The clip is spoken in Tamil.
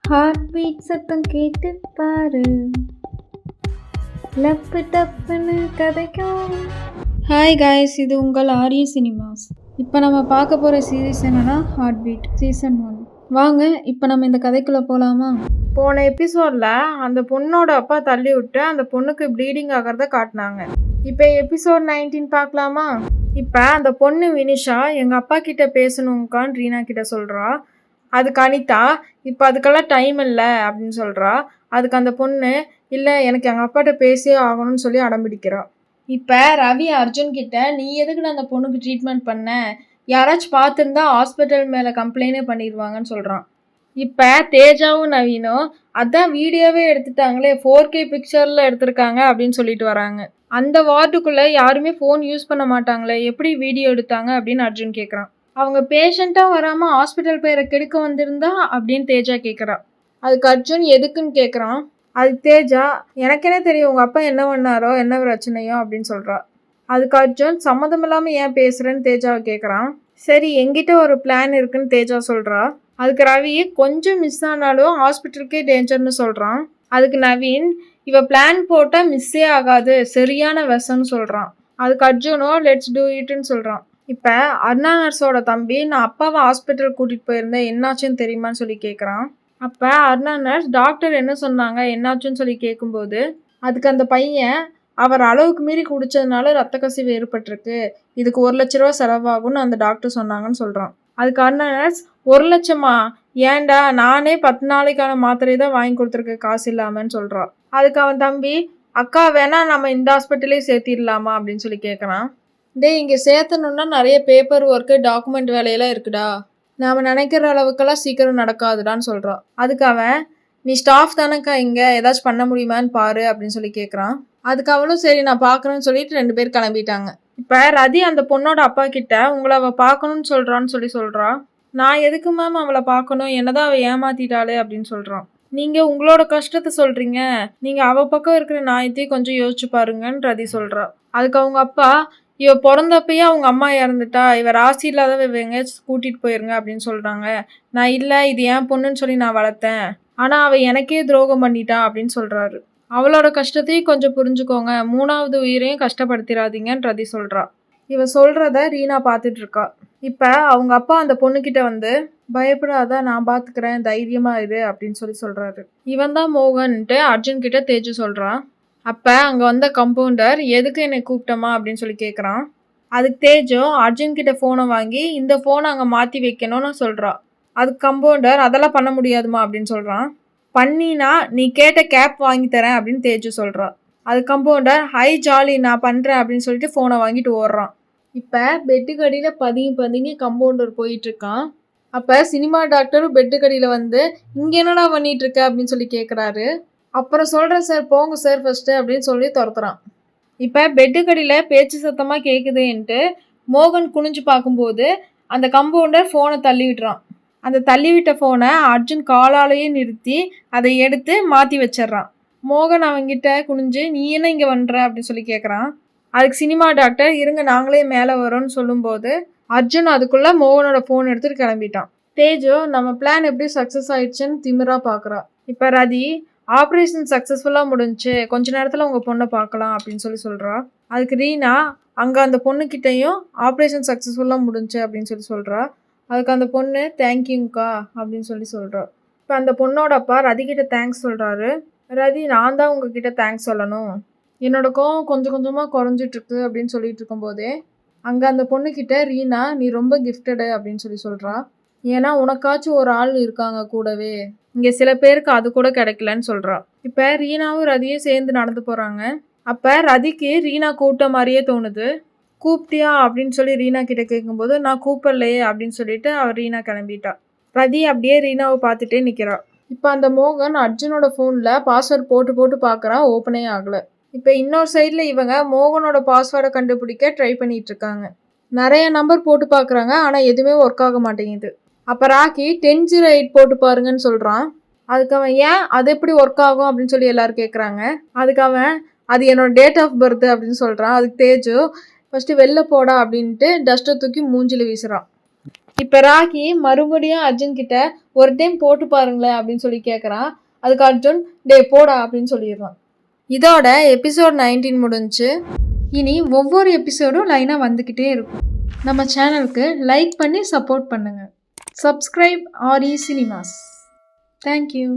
ஹார்ட் பீட் சத்தம் கேட்டு பாரு, லப்பு டப்புன்னு கதைக்கும். ஹாய் காய்ஸ், இது உங்கள் ஆரிய சினிமாஸ். இப்போ நம்ம பார்க்க போகிற சீரீஸ் என்னன்னா ஹார்ட் பீட் சீசன் 1. வாங்க இப்போ நம்ம இந்த கதைக்குள்ளே போகலாமா? போன எபிசோடில் அந்த பொண்ணோட அப்பா தள்ளி விட்டு அந்த பொண்ணுக்கு ப்ளீடிங் ஆகிறத காட்டினாங்க. இப்போ எபிசோட் 19 பார்க்கலாமா? இப்போ அந்த பொண்ணு வினிஷா எங்கள் அப்பா கிட்ட பேசணுங்கான்னு ரீனா கிட்ட சொல்கிறா. அதுக்கு அனிதா இப்போ அதுக்கெல்லாம் டைம் இல்லை அப்படின்னு சொல்கிறா. அதுக்கு அந்த பொண்ணு இல்லை, எனக்கு எங்கள் அப்பாட்ட பேசியே ஆகணும்னு சொல்லி அடம்பிடிக்கிறா. இப்போ ரவி அர்ஜுன் கிட்ட நீ எதுக்கு அந்த பொண்ணுக்கு ட்ரீட்மெண்ட் பண்ண, யாராச்சும் பார்த்துருந்தா ஹாஸ்பிட்டல் மேலே கம்ப்ளைண்டே பண்ணிடுவாங்கன்னு சொல்கிறான். இப்போ தேஜாவும் நவீனும் அதான் வீடியோவே எடுத்துட்டாங்களே, 4K பிக்சரில் எடுத்திருக்காங்க அப்படின்னு சொல்லிட்டு வராங்க. அந்த வார்டுக்குள்ளே யாருமே ஃபோன் யூஸ் பண்ண மாட்டாங்களே, எப்படி வீடியோ எடுத்தாங்க அப்படின்னு அர்ஜுன் கேட்குறான். அவங்க பேஷண்ட்டாக வராமல் ஹாஸ்பிட்டல் பேரை கெடுக்க வந்திருந்தா அப்படின்னு தேஜா கேட்குறா. அதுக்கு அர்ஜுன் எதுக்குன்னு கேட்குறான். அதுக்கு தேஜா எனக்கு என்ன தெரியும் உங்கள் அப்பா என்ன பண்ணாரோ என்ன பிரச்சனையோ அப்படின்னு சொல்கிறா. அதுக்கு அர்ஜுன் சம்மந்தம் இல்லாமல் ஏன் பேசுகிறேன்னு தேஜாவை கேட்குறான். சரி, எங்கிட்ட ஒரு பிளான் இருக்குன்னு தேஜா சொல்கிறா. அதுக்கு ரவி கொஞ்சம் மிஸ் ஆனாலும் ஹாஸ்பிட்டலுக்கே டேஞ்சர்னு சொல்கிறான். அதுக்கு நவீன் இவ பிளான் போட்டால் மிஸ்ஸே ஆகாது, சரியான விஷம்னு சொல்கிறான். அதுக்கு அர்ஜுனோ லெட்ஸ் டூ இட்னு சொல்கிறான். இப்போ அருணா நர்ஸோட தம்பி நான் அப்பாவை ஹாஸ்பிட்டல் கூட்டிகிட்டு போயிருந்தேன், என்னாச்சுன்னு தெரியுமான்னு சொல்லி கேட்குறான். அப்போ அருணா நர்ஸ் டாக்டர் என்ன சொன்னாங்க என்னாச்சுன்னு சொல்லி கேட்கும்போது அதுக்கு அந்த பையன் அவர் அளவுக்கு மீறி குடித்ததுனால ரத்த கசிவு ஏற்பட்டிருக்கு, இதுக்கு 1 லட்ச ரூபா செலவாகும்னு அந்த டாக்டர் சொன்னாங்கன்னு சொல்கிறான். அதுக்கு அருணா நர்ஸ் 1 லட்சமா, ஏன்டா நானே 10 நாளைக்கான மாத்திரை தான் வாங்கி கொடுத்துருக்க காசு இல்லாமன்னு சொல்கிறான். அதுக்கு அவன் தம்பி அக்கா வேணா நம்ம இந்த ஹாஸ்பிட்டலே சேர்த்திடலாமா அப்படின்னு சொல்லி கேட்குறான். டேய், இங்கே சேர்த்தணுன்னா நிறைய பேப்பர் ஒர்க்கு டாக்குமெண்ட் வேலையெல்லாம் இருக்குடா, நாம் நினைக்கிற அளவுக்கெல்லாம் சீக்கிரம் நடக்காதுடான்னு சொல்கிறான். அதுக்கு அவன் நீ ஸ்டாஃப் தானேக்கா, இங்கே ஏதாச்சும் பண்ண முடியுமான்னு பாரு அப்படின்னு சொல்லி கேட்குறான். அதுக்கு அவளும் சரி நான் பார்க்குறேன்னு சொல்லிட்டு 2 பேர் கிளம்பிட்டாங்க. இப்போ ரதி அந்த பொண்ணோட அப்பா கிட்ட உங்களை அவள் பார்க்கணுன்னு சொல்கிறான்னு சொல்கிறா. நான் எதுக்கு மேம் அவளை பார்க்கணும், என்னதான் அவள் ஏமாத்திட்டாளே அப்படின்னு சொல்கிறான். நீங்கள் உங்களோட கஷ்டத்தை சொல்கிறீங்க, நீங்கள் அவள் பக்கம் இருக்கிற நியாயத்தையும் கொஞ்சம் யோசிச்சு பாருங்கன்னு ரதி சொல்கிறா. அதுக்கு அவங்க அப்பா இவ பிறந்தப்பயே அவங்க அம்மா இறந்துட்டா, இவ ராசி இல்லாதவ இவ எங்கேயாச்சும் கூட்டிகிட்டு போயிருங்க அப்படின்னு சொல்கிறாங்க. நான் இல்லை, இது என் பொண்ணுன்னு சொல்லி நான் வளர்த்தேன், ஆனால் அவள் எனக்கே துரோகம் பண்ணிட்டா அப்படின்னு சொல்கிறாரு. அவளோட கஷ்டத்தையும் கொஞ்சம் புரிஞ்சுக்கோங்க, 3வது உயிரையும் கஷ்டப்படுத்திடாதீங்கன்னு ரதி சொல்கிறா. இவ சொல்கிறத ரீனா பார்த்துட்ருக்கா. இப்போ அவங்க அப்பா அந்த பொண்ணுக்கிட்ட வந்து பயப்படாத, நான் பார்த்துக்கிறேன், தைரியமாக இரு அப்படின்னு சொல்லி சொல்கிறாரு. இவன் தான் மோகன்ட்டு அர்ஜுன் கிட்ட தேஜு சொல்கிறான். அப்போ அங்கே வந்த கம்பவுண்டர் எதுக்கு என்னை கூப்பிட்டமா அப்படின்னு சொல்லி கேட்குறான். அதுக்கு தேஜோ அர்ஜுன் கிட்ட ஃபோனை வாங்கி இந்த ஃபோனை அங்கே மாற்றி வைக்கணும்னு சொல்கிறா. அதுக்கு கம்பவுண்டர் அதெல்லாம் பண்ண முடியாதுமா அப்படின்னு சொல்கிறான். பண்ணினா நீ கேட்ட கேப் வாங்கி தரேன் அப்படின்னு தேஜு சொல்கிறா. அது கம்பவுண்டர் ஹை ஜாலி நான் பண்ணுறேன் அப்படின்னு சொல்லிட்டு ஃபோனை வாங்கிட்டு ஓடுறான். இப்போ பெட்டுக்கடியில் பதுங்கி கம்பவுண்டர் போயிட்டுருக்கான். அப்போ சினிமா டாக்டரும் பெட்டுக்கடியில் வந்து இங்கே என்னடா பண்ணிகிட்ருக்க அப்படின்னு சொல்லி கேட்குறாரு. அப்புறம் சொல்கிறேன் சார், போங்க சார் ஃபஸ்ட்டு அப்படின்னு சொல்லி துரத்துறான். இப்போ பெட்டுக்கடியில் பேச்சு சத்தமாக கேட்குதுன்ட்டு மோகன் குனிஞ்சு பார்க்கும்போது அந்த கம்பவுண்டர் ஃபோனை தள்ளி விட்டுறான். அந்த தள்ளிவிட்ட ஃபோனை அர்ஜுன் காலாலேயே நிறுத்தி அதை எடுத்து மாற்றி வச்சிட்றான். மோகன் அவங்கிட்ட குனிஞ்சு நீ என்ன இங்கே பண்ணுற அப்படின்னு சொல்லி கேட்குறான். அதுக்கு சினிமா டாக்டர் இருங்க நாங்களே மேலே வரோன்னு சொல்லும்போது அர்ஜுன் அதுக்குள்ளே மோகனோட ஃபோன் எடுத்துகிட்டு கிளம்பிட்டான். தேஜோ நம்ம பிளான் எப்படி சக்ஸஸ் ஆயிடுச்சுன்னு திமிரா பார்க்குறா. இப்போ ரதி ஆப்ரேஷன் சக்ஸஸ்ஃபுல்லாக முடிஞ்சு கொஞ்ச நேரத்தில் உங்கள் பொண்ணை பார்க்கலாம் அப்படின்னு சொல்லி சொல்கிறா. அதுக்கு ரீனா அங்கே அந்த பொண்ணுக்கிட்டையும் ஆப்ரேஷன் சக்ஸஸ்ஃபுல்லாக முடிஞ்சு அப்படின்னு சொல்லி சொல்கிறா. அதுக்கு அந்த பொண்ணு தேங்க்யூங்க்கா அப்படின்னு சொல்லி சொல்கிறா. இப்போ அந்த பொண்ணோட அப்பா ரதிக்கிட்ட தேங்க்ஸ் சொல்கிறாரு. ரதி நான் தான் உங்ககிட்ட தேங்க்ஸ் சொல்லணும், என்னோட கோவம் கொஞ்சம் கொஞ்சமாக குறைஞ்சிட்ருக்கு அப்படின்னு சொல்லிட்டு இருக்கும்போதே அங்கே அந்த பொண்ணுக்கிட்ட ரீனா நீ ரொம்ப கிஃப்டடு அப்படின்னு சொல்லி சொல்கிறா. ஏன்னா உனக்காச்சும் ஒரு ஆள் இருக்காங்க கூடவே, இங்கே சில பேருக்கு அது கூட கிடைக்கலன்னு சொல்கிறா. இப்போ ரீனாவும் ரதியும் சேர்ந்து நடந்து போகிறாங்க. அப்போ ரதிக்கு ரீனா கூப்பிட்ட மாதிரியே தோணுது. கூப்பிட்டியா அப்படின்னு சொல்லி ரீனா கிட்ட கேட்கும்போது நான் கூப்பிடலையே அப்படின்னு சொல்லிட்டு அவர் ரீனா கிளம்பிட்டா. ரதி அப்படியே ரீனாவை பார்த்துட்டே நிற்கிறா. இப்போ அந்த மோகன் அர்ஜுனோட ஃபோனில் பாஸ்வேர்டு போட்டு பார்க்குறான், ஓப்பனே ஆகலை. இப்போ இன்னொரு சைடில் இவங்க மோகனோட பாஸ்வேர்டை கண்டுபிடிக்க ட்ரை பண்ணிட்டு இருக்காங்க. நிறைய நம்பர் போட்டு பார்க்குறாங்க, ஆனால் எதுவுமே ஒர்க் ஆக மாட்டேங்குது. அப்போ ராக்கி 1008 போட்டு பாருங்கன்னு சொல்கிறான். அதுக்கு அவன் ஏன் அது எப்படி ஒர்க் ஆகும் அப்படின்னு சொல்லி எல்லோரும் கேட்குறாங்க. அதுக்கு அவன் அது என்னோட டேட் ஆஃப் பர்த் அப்படின்னு சொல்கிறான். அதுக்கு தேஜு ஃபஸ்ட்டு வெளில போடா அப்படின்ட்டு டஸ்ட்டை தூக்கி மூஞ்சில் வீசுகிறான். இப்போ ராக்கி மறுபடியும் அர்ஜுன் கிட்ட ஒரு டைம் போட்டு பாருங்களேன் அப்படின்னு சொல்லி கேட்குறான். அதுக்கு அர்ஜுன் டே போடா அப்படின்னு சொல்லிடுறான். இதோட எபிசோட் 19 முடிஞ்சு. இனி ஒவ்வொரு எபிசோடும் லைனாக வந்துக்கிட்டே இருக்கும். நம்ம சேனலுக்கு லைக் பண்ணி சப்போர்ட் பண்ணுங்கள். Subscribe RE cinemas. தேங்க்யூ.